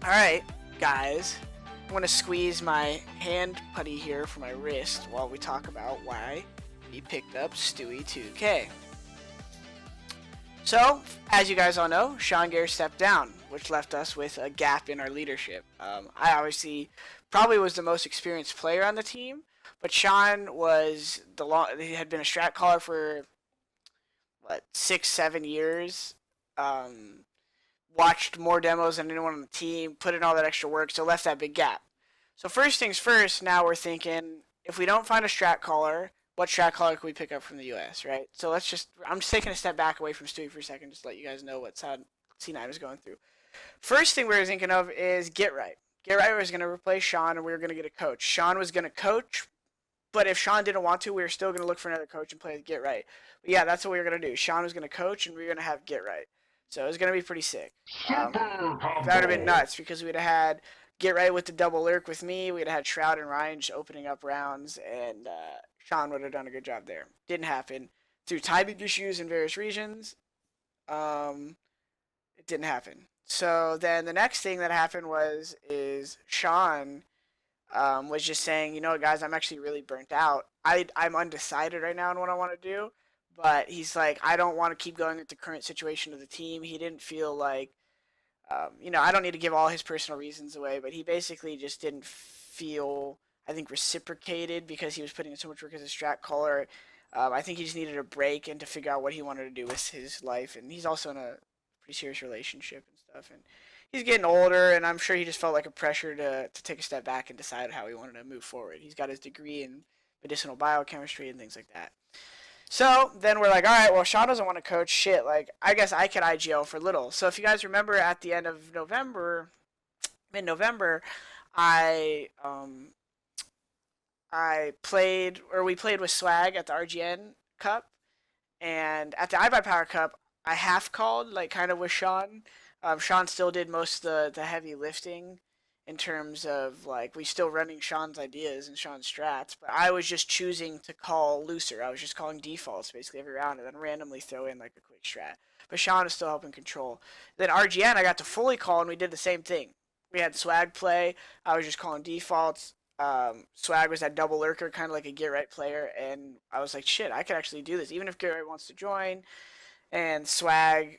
Alright, guys. I'm going to squeeze my hand putty here for my wrist while we talk about why we picked up Stewie2k. So, as you guys all know, Sean Gare stepped down, which left us with a gap in our leadership. I obviously probably was the most experienced player on the team, but Sean was he had been a strat caller for what 6, 7 years. Watched more demos than anyone on the team, put in all that extra work, so left that big gap. So first things first, now we're thinking, if we don't find a strat caller, what strat caller can we pick up from the US, right? So I'm just taking a step back away from Stewie for a second, just to let you guys know what C9 is going through. First thing we were thinking of is Get Right. Get Right was going to replace Sean, and we were going to get a coach. Sean was going to coach, but if Sean didn't want to, we were still going to look for another coach and play with Get Right. But yeah, that's what we were going to do. Sean was going to coach, and we were going to have Get Right. So it was going to be pretty sick. That would have been nuts because we'd have had Get Right with the double lurk with me. We'd have had Shroud and Ryan just opening up rounds, and Sean would have done a good job there. Didn't happen. Through timing issues in various regions, it didn't happen. So then the next thing that happened is Sean was just saying, you know what, guys, I'm actually really burnt out. I'm undecided right now on what I want to do. But he's like, I don't want to keep going with the current situation of the team. He didn't feel like, I don't need to give all his personal reasons away, but he basically just didn't feel, I think, reciprocated because he was putting in so much work as a strat caller. I think he just needed a break and to figure out what he wanted to do with his life. And he's also in a pretty serious relationship and stuff. And he's getting older, and I'm sure he just felt like a pressure to take a step back and decide how he wanted to move forward. He's got his degree in medicinal biochemistry and things like that. So then we're like, all right, well, Sean doesn't want to coach. Shit, like, I guess I could IGL for little. So if you guys remember at the end of November, mid-November, I we played with Swag at the RGN Cup, and at the iBuyPower Cup, I half called, like, kind of with Sean. Sean still did most of the heavy lifting in terms of, like, we still running Sean's ideas and Sean's strats, but I was just choosing to call looser. I was just calling defaults basically every round and then randomly throw in, like, a quick strat. But Sean was still helping control. Then RGN, I got to fully call, and we did the same thing. We had Swag play. I was just calling defaults. Swag was that double lurker, kind of like a get right player, and I was like, shit, I could actually do this. Even if get right wants to join, and Swag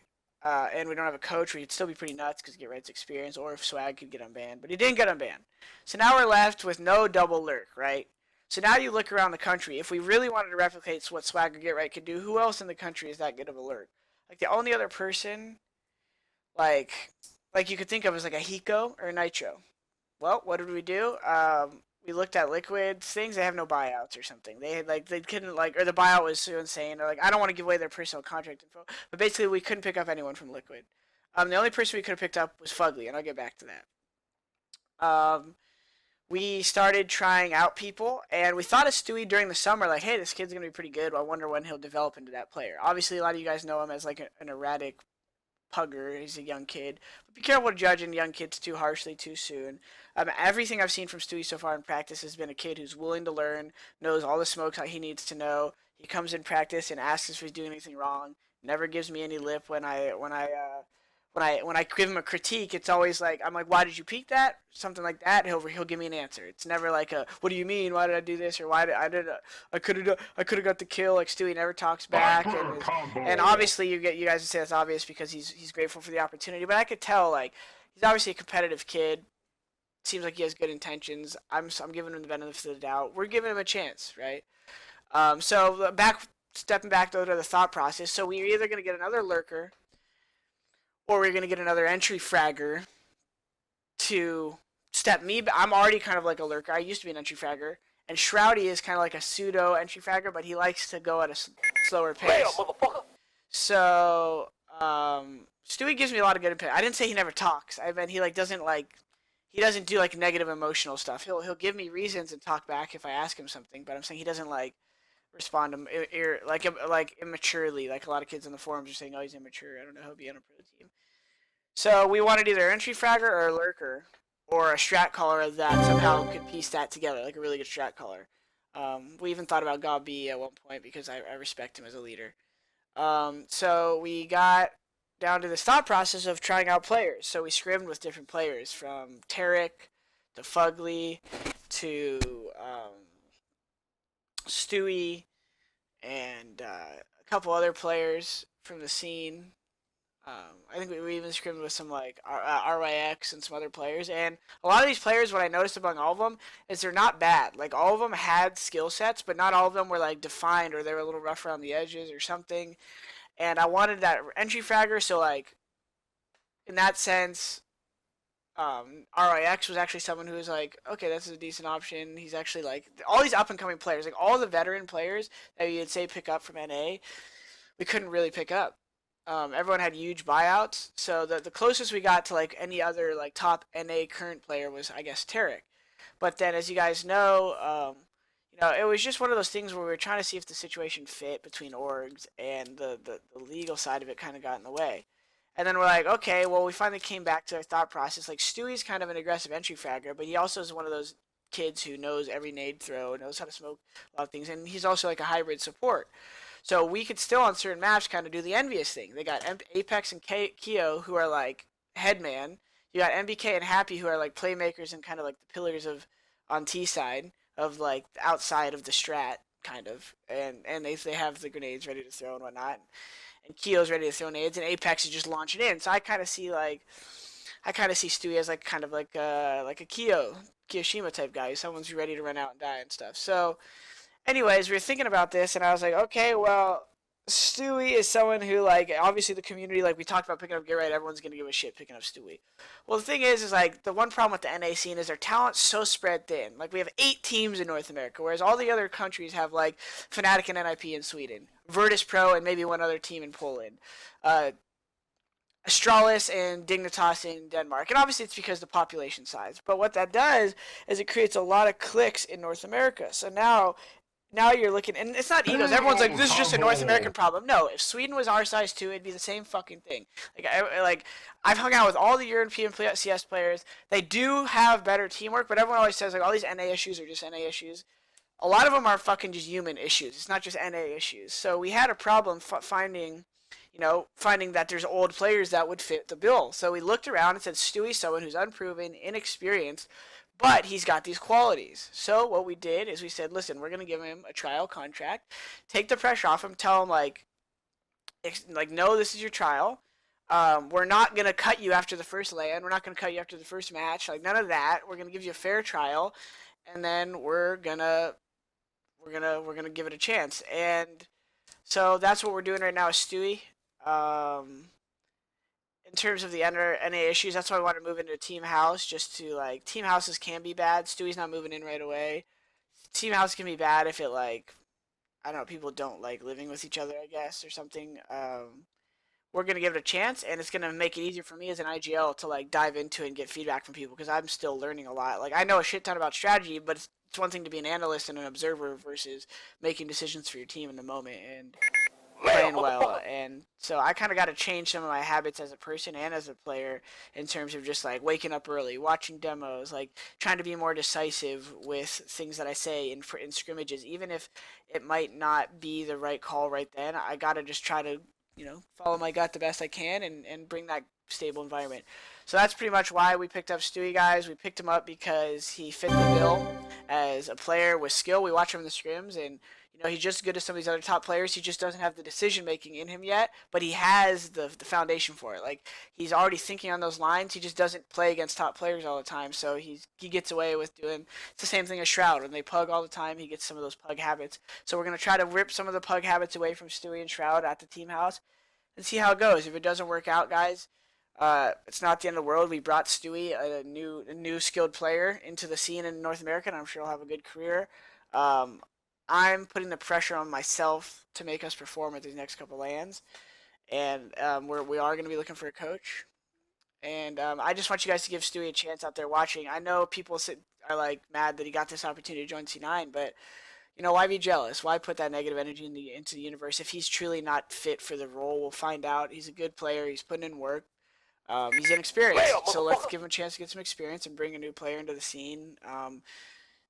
and we don't have a coach, we could still be pretty nuts because Get Right's experience, or if Swag could get unbanned. But he didn't get unbanned. So now we're left with no double lurk, right? So now you look around the country. If we really wanted to replicate what Swag or Get Right could do, who else in the country is that good of a lurk? Like, the only other person, like, you could think of is like a Hiko or a Nitro. Well, what did we do? We looked at Liquid's things. They have no buyouts or something. They couldn't, like, or the buyout was so insane. Or, like, I don't want to give away their personal contract info, but basically we couldn't pick up anyone from Liquid. The only person we could have picked up was FugLy, and I'll get back to that. We started trying out people, and we thought of Stewie during the summer, like, hey, this kid's gonna be pretty good. I wonder when he'll develop into that player. Obviously, a lot of you guys know him as like an erratic pugger. He's a young kid. But be careful judging young kids too harshly too soon. Everything I've seen from Stewie so far in practice has been a kid who's willing to learn, knows all the smokes that he needs to know. He comes in practice and asks if he's doing anything wrong. Never gives me any lip when I give him a critique. It's always like, I'm like, why did you peek that? Something like that. He'll give me an answer. It's never like a, what do you mean? Why did I do this? Or why did I could have got the kill. Like, Stewie never talks back, and obviously you guys would say that's obvious because he's grateful for the opportunity. But I could tell, like, he's obviously a competitive kid. Seems like he has good intentions. I'm giving him the benefit of the doubt. We're giving him a chance, right? So stepping back to the thought process. So we're either gonna get another lurker, or we're gonna get another entry fragger to step me. I'm already kind of like a lurker. I used to be an entry fragger, and Shroudy is kind of like a pseudo entry fragger, but he likes to go at a slower pace. So Stewie gives me a lot of good opinion. I didn't say he never talks. I meant he doesn't do like negative emotional stuff. He'll give me reasons and talk back if I ask him something, but I'm saying he doesn't like respond to like immaturely, like a lot of kids in the forums are saying, oh, he's immature. I don't know, he'll be on a pro team. So we wanted either an entry fragger or a lurker, or a strat caller that somehow could piece that together, like a really good strat caller. We even thought about Gob B at one point because I respect him as a leader. So we got down to this thought process of trying out players. So we scrimmed with different players, from Tarik to FugLy to Stewie and a couple other players from the scene. I think we even scrimmed with some like RYX and some other players. And a lot of these players, what I noticed among all of them is they're not bad. Like all of them had skill sets, but not all of them were like defined, or they were a little rough around the edges or something. And I wanted that entry fragger, so like in that sense, RIX was actually someone who was like, okay, this is a decent option. He's actually like all these up and coming players, like all the veteran players that you'd say pick up from NA, we couldn't really pick up. Everyone had huge buyouts, so the closest we got to like any other like top NA current player was, I guess, Tarik. But then, as you guys know, it was just one of those things where we were trying to see if the situation fit between orgs, and the legal side of it kind of got in the way. And then we're like, okay, well, we finally came back to our thought process. Like, Stewie's kind of an aggressive entry fragger, but he also is one of those kids who knows every nade throw, knows how to smoke a lot of things, and he's also like a hybrid support. So we could still, on certain maps, kind of do the envious thing. They got Apex and KETO, who are like headman. You got MBK and Happy, who are like playmakers and kind of like the pillars of on T side of like outside of the strat, kind of, and they have the grenades ready to throw and whatnot, and Keo's ready to throw nades, and Apex is just launching in. So I kind of see Stewie as like kind of like a Kiyoshima type guy, someone's ready to run out and die and stuff. So anyways, we were thinking about this, and I was like, okay, well, Stewie is someone who, like, obviously the community, like we talked about picking up Get Right, everyone's gonna give a shit picking up Stewie. Well, the thing is like the one problem with the NA scene is their talent's so spread thin. Like we have 8 teams in North America, whereas all the other countries have like Fnatic and NIP in Sweden, Virtus Pro, and maybe one other team in Poland. Uh, Astralis and Dignitas in Denmark. And obviously it's because of the population size. But what that does is it creates a lot of cliques in North America. So now you're looking, and it's not egos. Everyone's like, this is just a North American problem. No, if Sweden was our size too, it'd be the same fucking thing. I've hung out with all the European CS players. They do have better teamwork, but everyone always says like all these NA issues are just NA issues. A lot of them are fucking just human issues. It's not just NA issues. So we had a problem finding that there's old players that would fit the bill. So we looked around and said, Stewie's someone who's unproven, inexperienced, but he's got these qualities. So what we did is we said, listen, we're going to give him a trial contract, take the pressure off him, tell him no, this is your trial. We're not going to cut you after the first LAN. We're not going to cut you after the first match. Like, none of that. We're going to give you a fair trial, and then we're gonna give it a chance. And so that's what we're doing right now with Stewie. Um, in terms of the NA issues, that's why I want to move into Team House, just to like Team Houses can be bad. Stewie's not moving in right away. Team House can be bad if it like I don't know, people don't like living with each other, I guess, or something. We're gonna give it a chance, and it's gonna make it easier for me as an IGL to like dive into it and get feedback from people because I'm still learning a lot. Like I know a shit ton about strategy, but it's one thing to be an analyst and an observer versus making decisions for your team in the moment and playing well. And so I kind of got to change some of my habits as a person and as a player in terms of just like waking up early, watching demos, like trying to be more decisive with things that I say in scrimmages, even if it might not be the right call right then. I got to just try to follow my gut the best I can and bring that stable environment. So that's pretty much why we picked up Stewie, guys. We picked him up because he fit the bill as a player with skill. We watch him in the scrims, and he's just as good as some of these other top players. He just doesn't have the decision making in him yet, but he has the foundation for it. Like he's already thinking on those lines. He just doesn't play against top players all the time, so he gets away with doing. It's the same thing as Shroud. When they pug all the time, he gets some of those pug habits. So we're gonna try to rip some of the pug habits away from Stewie and Shroud at the team house and see how it goes. If it doesn't work out, guys, it's not the end of the world. We brought Stewie, a new skilled player, into the scene in North America, and I'm sure he'll have a good career. Um, I'm putting the pressure on myself to make us perform at these next couple lands, and we are going to be looking for a coach. And I just want you guys to give Stewie a chance out there watching. I know people are like mad that he got this opportunity to join C9, but why be jealous? Why put that negative energy into the universe if he's truly not fit for the role? We'll find out. He's a good player. He's putting in work. He's inexperienced, so let's give him a chance to get some experience and bring a new player into the scene.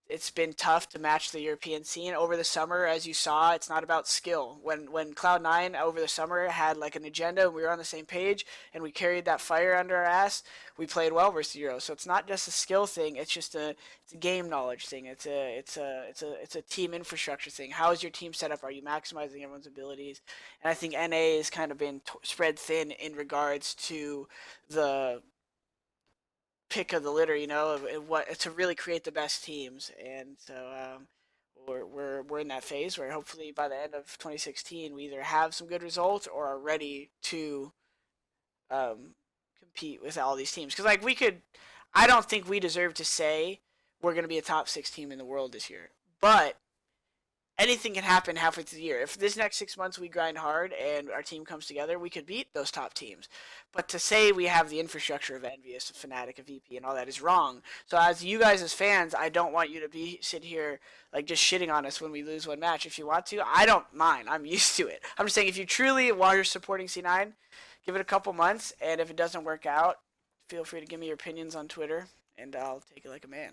it's been tough to match the European scene over the summer. As you saw, it's not about skill. When Cloud9 over the summer had like an agenda and we were on the same page and we carried that fire under our ass, we played well versus the Euro. So it's not just a skill thing. It's a game knowledge thing. It's a team infrastructure thing. How is your team set up? Are you maximizing everyone's abilities? And I think NA has kind of been spread thin in regards to the pick of the litter, of what to really create the best teams. And so we're in that phase where hopefully by the end of 2016 we either have some good results or are ready to um, compete with all these teams. Because like I don't think we deserve to say we're going to be a top 6 team in the world this year, but anything can happen halfway through the year. If this next 6 months we grind hard and our team comes together, we could beat those top teams. But to say we have the infrastructure of Envious, of Fnatic, of VP, and all that is wrong. So as you guys as fans, I don't want you to sit here like just shitting on us when we lose one match. If you want to, I don't mind. I'm used to it. I'm just saying if you truly, while you're supporting C9, give it a couple months, and if it doesn't work out, feel free to give me your opinions on Twitter, and I'll take it like a man.